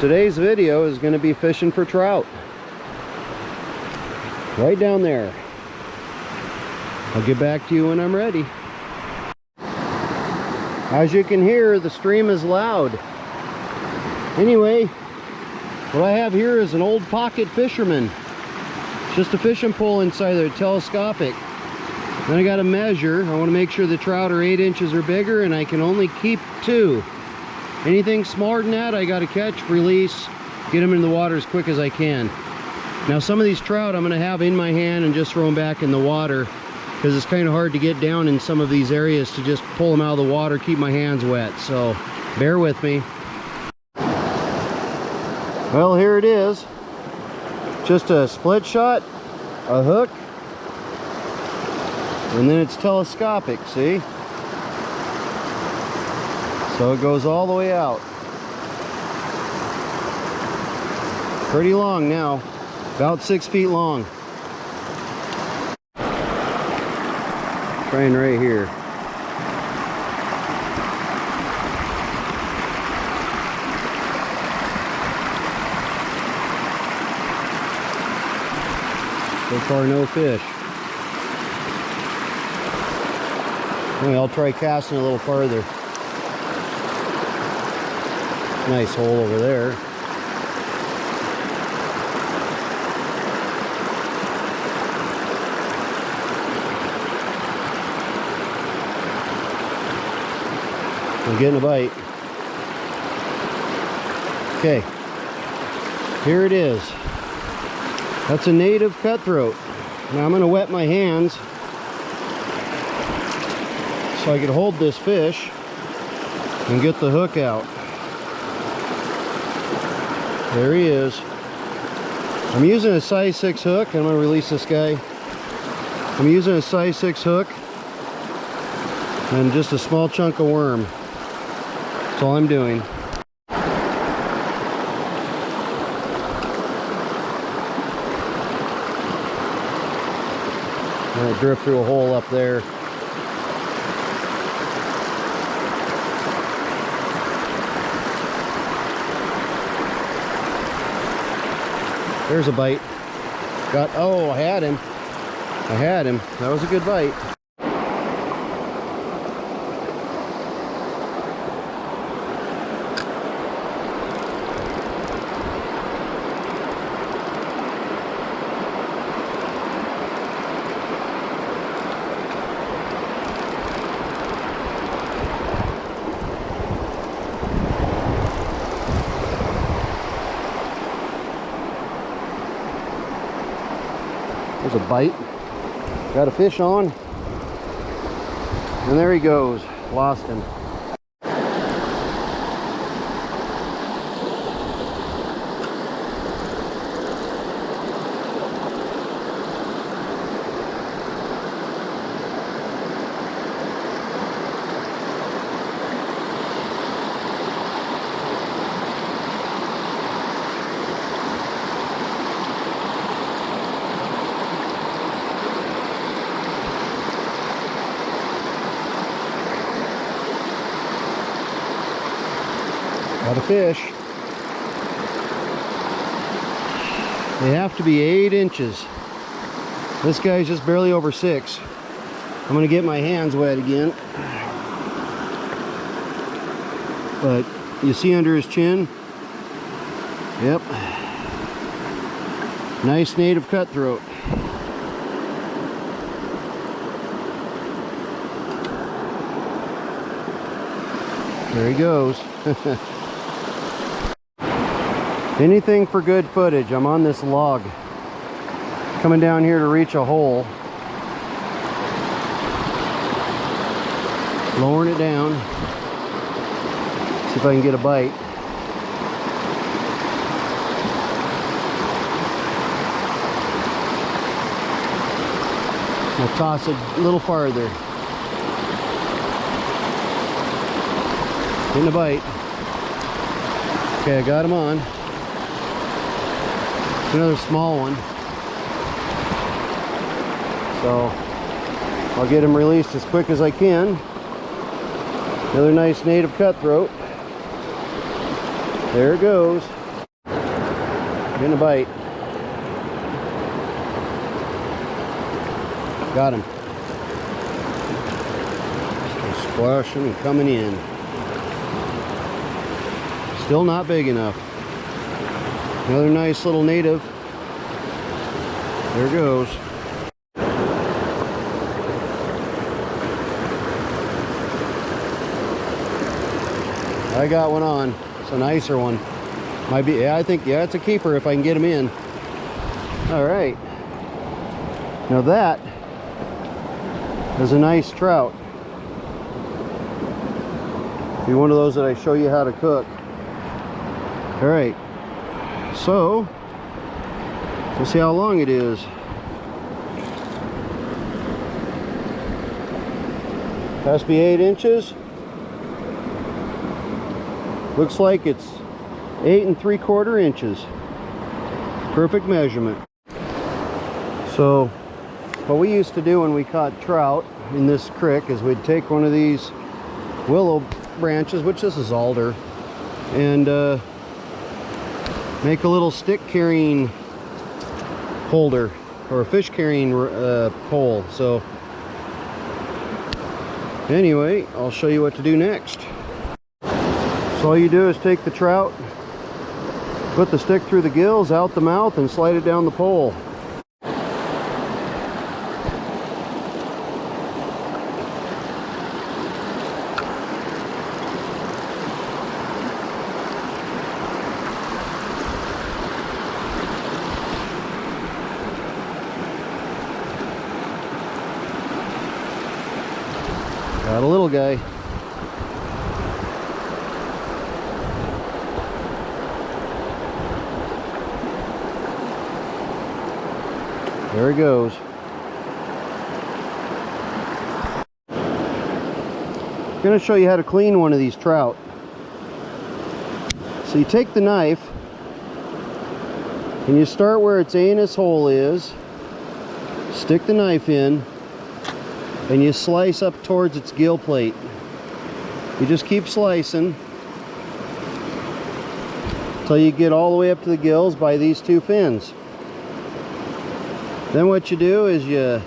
Today's video is going to be fishing for trout. Right down there. I'll get back to you when I'm ready. As you can hear, the stream is loud. Anyway, what I have here is an old pocket fisherman. Just a fishing pole inside there, telescopic. Then I got to measure. I want to make sure the trout are 8 inches or bigger, and I can only keep 2. Anything smaller than that, I got to catch, release, get them in the water as quick as I can. Now some of these trout I'm going to have in my hand and just throw them back in the water, because it's kind of hard to get down in some of these areas to just pull them out of the water, keep my hands wet. So bear with me. Well, here it is. Just a split shot, a hook, and then it's telescopic, see? So it goes all the way out. Pretty long now, about 6 feet long. Trying right here. So far, no fish. Anyway, I'll try casting a little farther. Nice hole over there. I'm getting a bite. Okay, here it is. That's a native cutthroat. Now I'm going to wet my hands so I can hold this fish and get the hook out. There he is. I'm using a size 6 hook. I'm going to release this guy. I'm using a size 6 hook and just a small chunk of worm. That's all I'm doing. I'm going to drift through a hole up there. There's a bite. Oh, I had him. I had him. That was a good bite. There's a bite. Got a fish on. And there he goes. Lost him. Got a fish. They have to be 8 inches. This guy's just barely over 6. I'm going to get my hands wet again. But you see under his chin? Yep. Nice native cutthroat. There he goes. Anything for good footage. I'm on this log. Coming down here to reach a hole. Lowering it down. See if I can get a bite. I'll toss it a little farther. Getting a bite. Okay, I got him on. Another small one. So I'll get him released as quick as I can. Another nice native cutthroat. There it goes. Getting a bite. Got him. Still splashing and coming in. Still not big enough. Another nice little native. There goes. I got one on. It's a nicer one. Might be, yeah, I think, yeah, it's a keeper if I can get him in. All right. Now that is a nice trout. Be one of those that I show you how to cook. All right. So, we'll see how long it is. Has to be 8 inches. Looks like it's 8 3/4 inches. Perfect measurement. So, what we used to do when we caught trout in this creek is we'd take one of these willow branches, which this is alder, and make a little stick carrying holder or a fish carrying pole. So anyway, I'll show you what to do next. So all you do is take the trout, put the stick through the gills, out the mouth, and slide it down the pole. Got a little guy. There he goes. I'm going to show you how to clean one of these trout. So you take the knife and you start where its anus hole is, stick the knife in, and you slice up towards its gill plate. You just keep slicing until you get all the way up to the gills by these two fins. Then what you do is you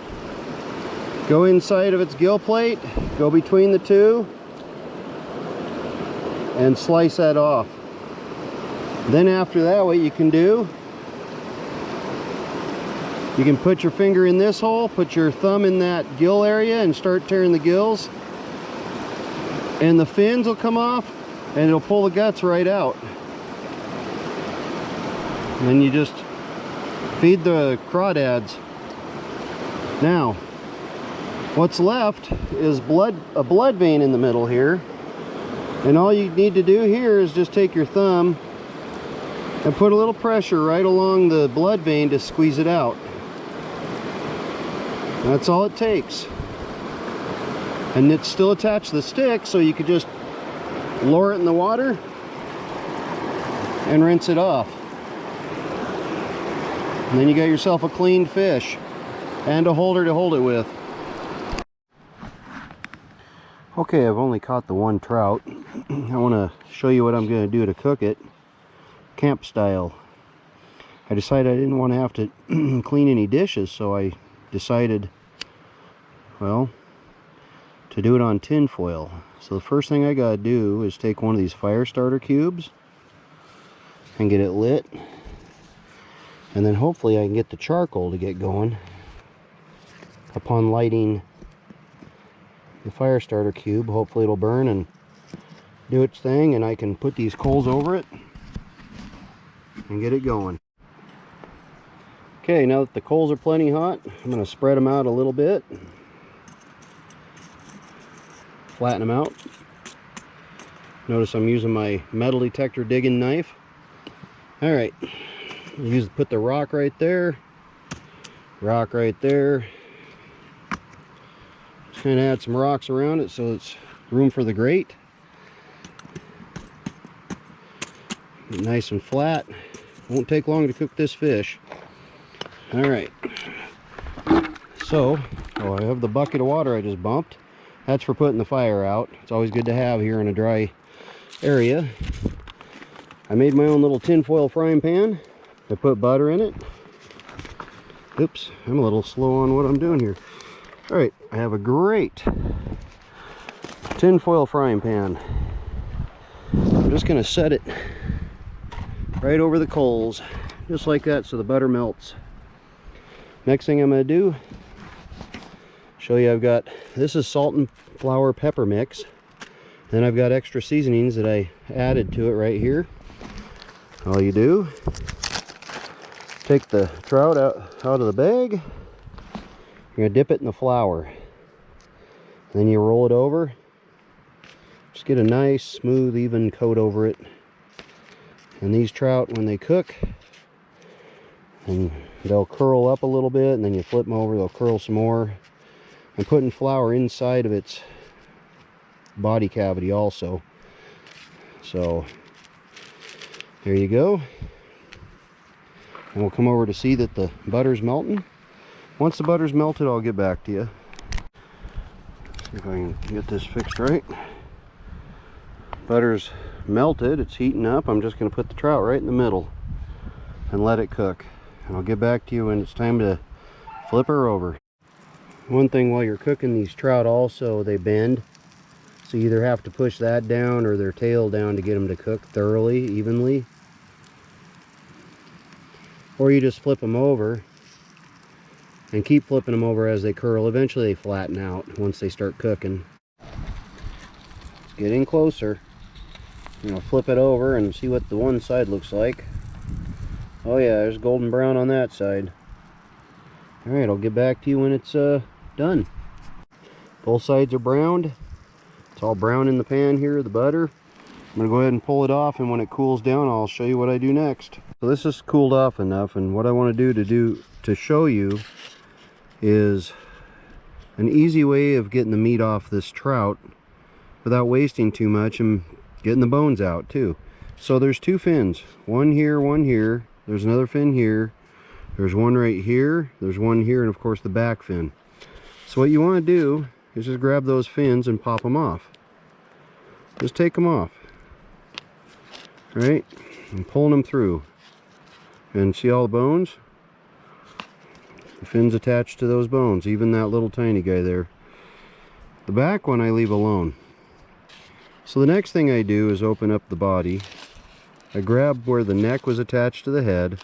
go inside of its gill plate, go between the two, and slice that off. Then after that, what you can do, you can put your finger in this hole, put your thumb in that gill area, and start tearing the gills. And the fins will come off, and it'll pull the guts right out. And then you just feed the crawdads. Now, what's left is a blood vein in the middle here. And all you need to do here is just take your thumb and put a little pressure right along the blood vein to squeeze it out. That's all it takes. And it's still attached to the stick, so you could just lower it in the water and rinse it off. And then you got yourself a clean fish and a holder to hold it with. Okay, I've only caught the one trout. I want to show you what I'm going to do to cook it, camp style. I decided I didn't want to have to clean any dishes, so I decided, well, to do it on tin foil. So the first thing I gotta do is take one of these fire starter cubes and get it lit, and then hopefully I can get the charcoal to get going. Upon lighting the fire starter cube, hopefully it'll burn and do its thing, and I can put these coals over it and get it going. Okay, now that the coals are plenty hot, I'm going to spread them out a little bit, flatten them out. Notice I'm using my metal detector digging knife. All right, put the rock right there, just going to add some rocks around it so it's room for the grate. Get nice and flat. Won't take long to cook this fish. All right, so I have the bucket of water I just bumped. That's for putting the fire out. It's always good to have here in a dry area. I made my own little tin foil frying pan. I put butter in it. Oops, I'm a little slow on what I'm doing here. All right, I have a great tin foil frying pan. I'm just gonna set it right over the coals, just like that, so the butter melts. Next thing I'm gonna do, show you I've got, this is salt and flour pepper mix. Then I've got extra seasonings that I added to it right here. All you do, take the trout out of the bag. You're gonna dip it in the flour. Then you roll it over. Just get a nice, smooth, even coat over it. And these trout, when they cook, and they'll curl up a little bit, and then you flip them over, they'll curl some more. I'm putting flour inside of its body cavity also. So there you go. And we'll come over to see that the butter's melting. Once the butter's melted, I'll get back to you. See if I can get this fixed right. Butter's melted, it's heating up. I'm just going to put the trout right in the middle and let it cook. And I'll get back to you when it's time to flip her over. One thing while you're cooking these trout also, they bend. So you either have to push that down or their tail down to get them to cook thoroughly, evenly. Or you just flip them over and keep flipping them over as they curl. Eventually they flatten out once they start cooking. It's getting closer. You know, flip it over and see what the one side looks like. Oh yeah, there's golden brown on that side. Alright, I'll get back to you when it's done. Both sides are browned. It's all brown in the pan here, the butter. I'm going to go ahead and pull it off, and when it cools down, I'll show you what I do next. So this is cooled off enough, and what I want to do to show you is an easy way of getting the meat off this trout without wasting too much and getting the bones out too. So there's two fins, one here, one here. There's another fin here. There's one right here. There's one here, and of course the back fin. So what you want to do is just grab those fins and pop them off. Just take them off. Right? And pulling them through. And see all the bones? The fins attached to those bones, even that little tiny guy there. The back one I leave alone. So the next thing I do is open up the body. I grab where the neck was attached to the head,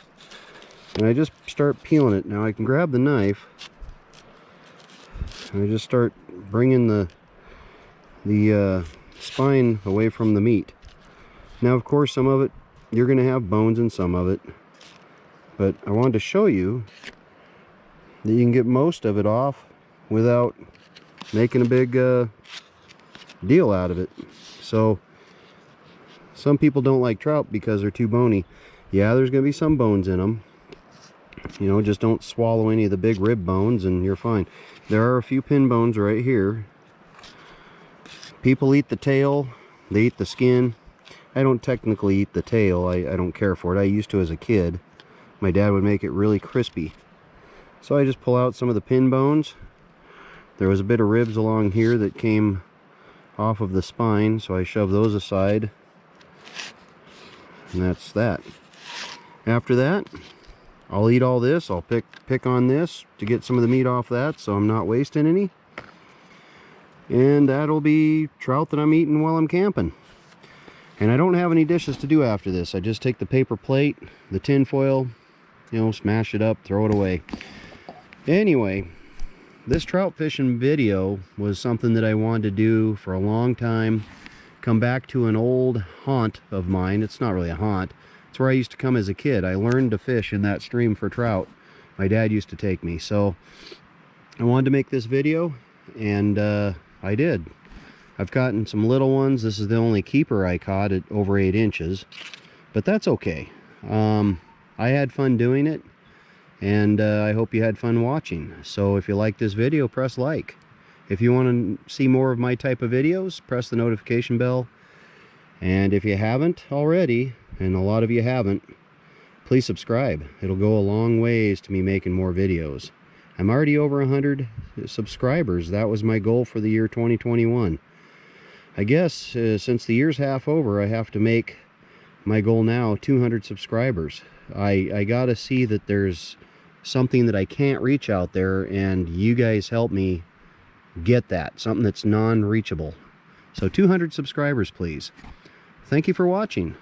and I just start peeling it. Now I can grab the knife, and I just start bringing the spine away from the meat. Now of course some of it, you're going to have bones in some of it, but I wanted to show you that you can get most of it off without making a big deal out of it. So some people don't like trout because they're too bony. Yeah, there's going to be some bones in them. You know, just don't swallow any of the big rib bones and you're fine. There are a few pin bones right here. People eat the tail, they eat the skin. I don't technically eat the tail. I don't care for it. I used to as a kid. My dad would make it really crispy. So I just pull out some of the pin bones. There was a bit of ribs along here that came off of the spine, so I shove those aside. And that's that. After that, I'll eat all this. I'll pick on this to get some of the meat off that, so I'm not wasting any. And that'll be trout that I'm eating while I'm camping. And I don't have any dishes to do after this. I just take the paper plate, the tin foil, you know, smash it up, throw it away. Anyway, this trout fishing video was something that I wanted to do for a long time. Come back to an old haunt of mine. It's not really a haunt. It's where I used to come as a kid. I learned to fish in that stream for trout. My dad used to take me. So I wanted to make this video, and I did. I've caught some little ones. This is the only keeper I caught at over 8 inches. But that's okay. I had fun doing it. And I hope you had fun watching. So if you like this video, press like. If you want to see more of my type of videos, press the notification bell. And if you haven't already, and a lot of you haven't, please subscribe. It'll go a long ways to me making more videos. I'm already over 100 subscribers. That was my goal for the year 2021. I guess since the year's half over, I have to make my goal now 200 subscribers. I gotta see that there's something that I can't reach out there, and you guys help me get that. Something that's non-reachable. So 200 subscribers, please. Thank you for watching.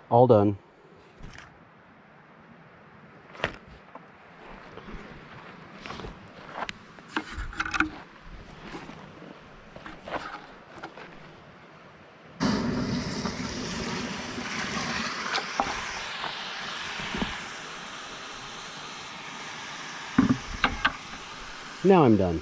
All done. Now I'm done.